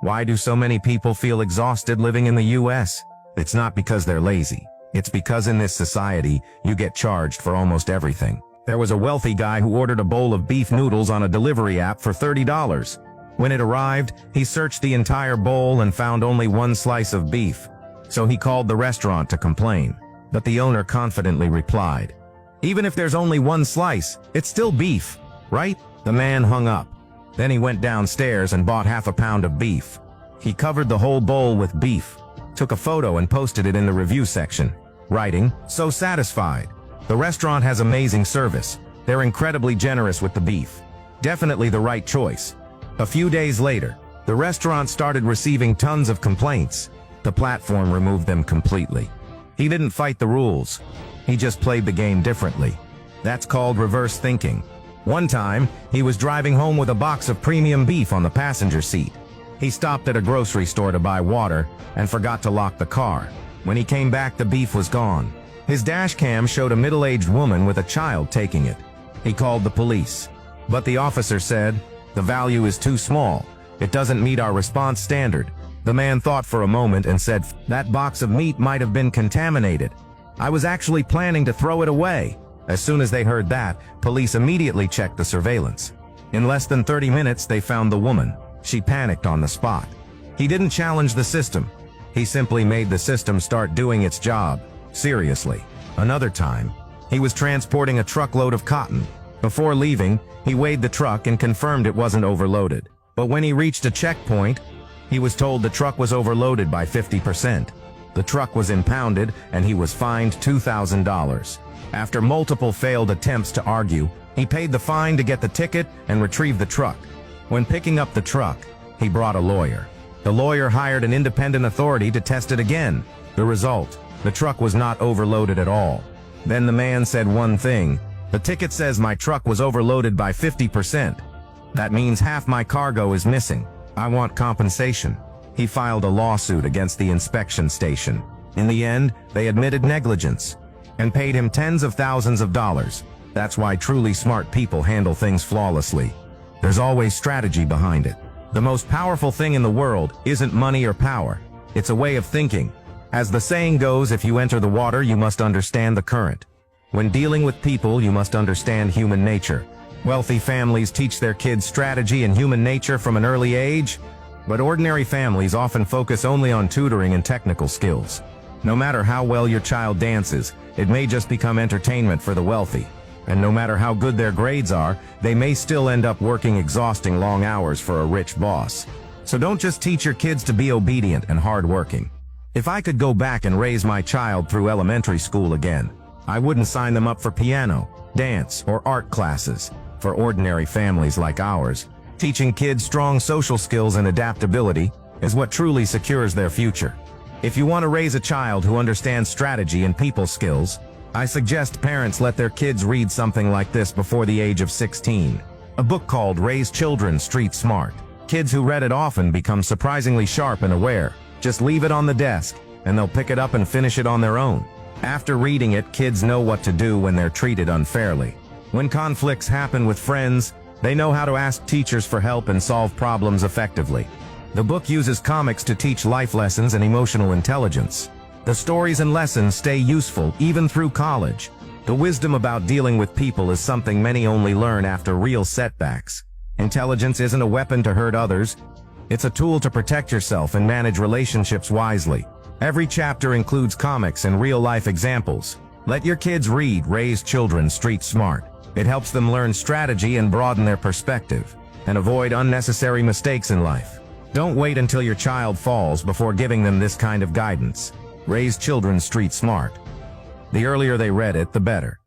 Why do so many people feel exhausted living in the US? It's not because they're lazy. It's because in this society, you get charged for almost everything. There was a wealthy guy who ordered a bowl of beef noodles on a delivery app for $30. When it arrived, he searched the entire bowl and found only one slice of beef. So he called the restaurant to complain. But the owner confidently replied, "Even if there's only one slice, it's still beef, right?" The man hung up. Then he went downstairs and bought half a pound of beef. He covered the whole bowl with beef, took a photo and posted it in the review section, writing, "So satisfied. The restaurant has amazing service. They're incredibly generous with the beef. Definitely the right choice." A few days later, the restaurant started receiving tons of complaints. The platform removed them completely. He didn't fight the rules. He just played the game differently. That's called reverse thinking. One time, he was driving home with a box of premium beef on the passenger seat. He stopped at a grocery store to buy water and forgot to lock the car. When he came back, the beef was gone. His dash cam showed a middle-aged woman with a child taking it. He called the police. But the officer said, "The value is too small. It doesn't meet our response standard." The man thought for a moment and said, "That box of meat might have been contaminated. I was actually planning to throw it away." As soon as they heard that, police immediately checked the surveillance. In less than 30 minutes, they found the woman. She panicked on the spot. He didn't challenge the system. He simply made the system start doing its job. Seriously. Another time, he was transporting a truckload of cotton. Before leaving, he weighed the truck and confirmed it wasn't overloaded. But when he reached a checkpoint, he was told the truck was overloaded by 50%. The truck was impounded and he was fined $2,000. After multiple failed attempts to argue, he paid the fine to get the ticket and retrieve the truck. When picking up the truck, he brought a lawyer. The lawyer hired an independent authority to test it again. The result, the truck was not overloaded at all. Then the man said one thing, "The ticket says my truck was overloaded by 50%. That means half my cargo is missing. I want compensation." He filed a lawsuit against the inspection station. In the end, they admitted negligence and paid him tens of thousands of dollars. That's why truly smart people handle things flawlessly. There's always strategy behind it. The most powerful thing in the world isn't money or power. It's a way of thinking. As the saying goes, if you enter the water, you must understand the current. When dealing with people, you must understand human nature. Wealthy families teach their kids strategy and human nature from an early age, but ordinary families often focus only on tutoring and technical skills. No matter how well your child dances, it may just become entertainment for the wealthy. And no matter how good their grades are, they may still end up working exhausting long hours for a rich boss. So don't just teach your kids to be obedient and hardworking. If I could go back and raise my child through elementary school again, I wouldn't sign them up for piano, dance, or art classes. For ordinary families like ours, teaching kids strong social skills and adaptability is what truly secures their future. If you want to raise a child who understands strategy and people skills, I suggest parents let their kids read something like this before the age of 16. A book called Raise Children Street Smart. Kids who read it often become surprisingly sharp and aware. Just leave it on the desk, and they'll pick it up and finish it on their own. After reading it, kids know what to do when they're treated unfairly. When conflicts happen with friends, they know how to ask teachers for help and solve problems effectively. The book uses comics to teach life lessons and emotional intelligence. The stories and lessons stay useful even through college. The wisdom about dealing with people is something many only learn after real setbacks. Intelligence isn't a weapon to hurt others. It's a tool to protect yourself and manage relationships wisely. Every chapter includes comics and real-life examples. Let your kids read Raise Children Street Smart. It helps them learn strategy and broaden their perspective, and avoid unnecessary mistakes in life. Don't wait until your child falls before giving them this kind of guidance. Raise Children Street Smart. The earlier they read it, the better.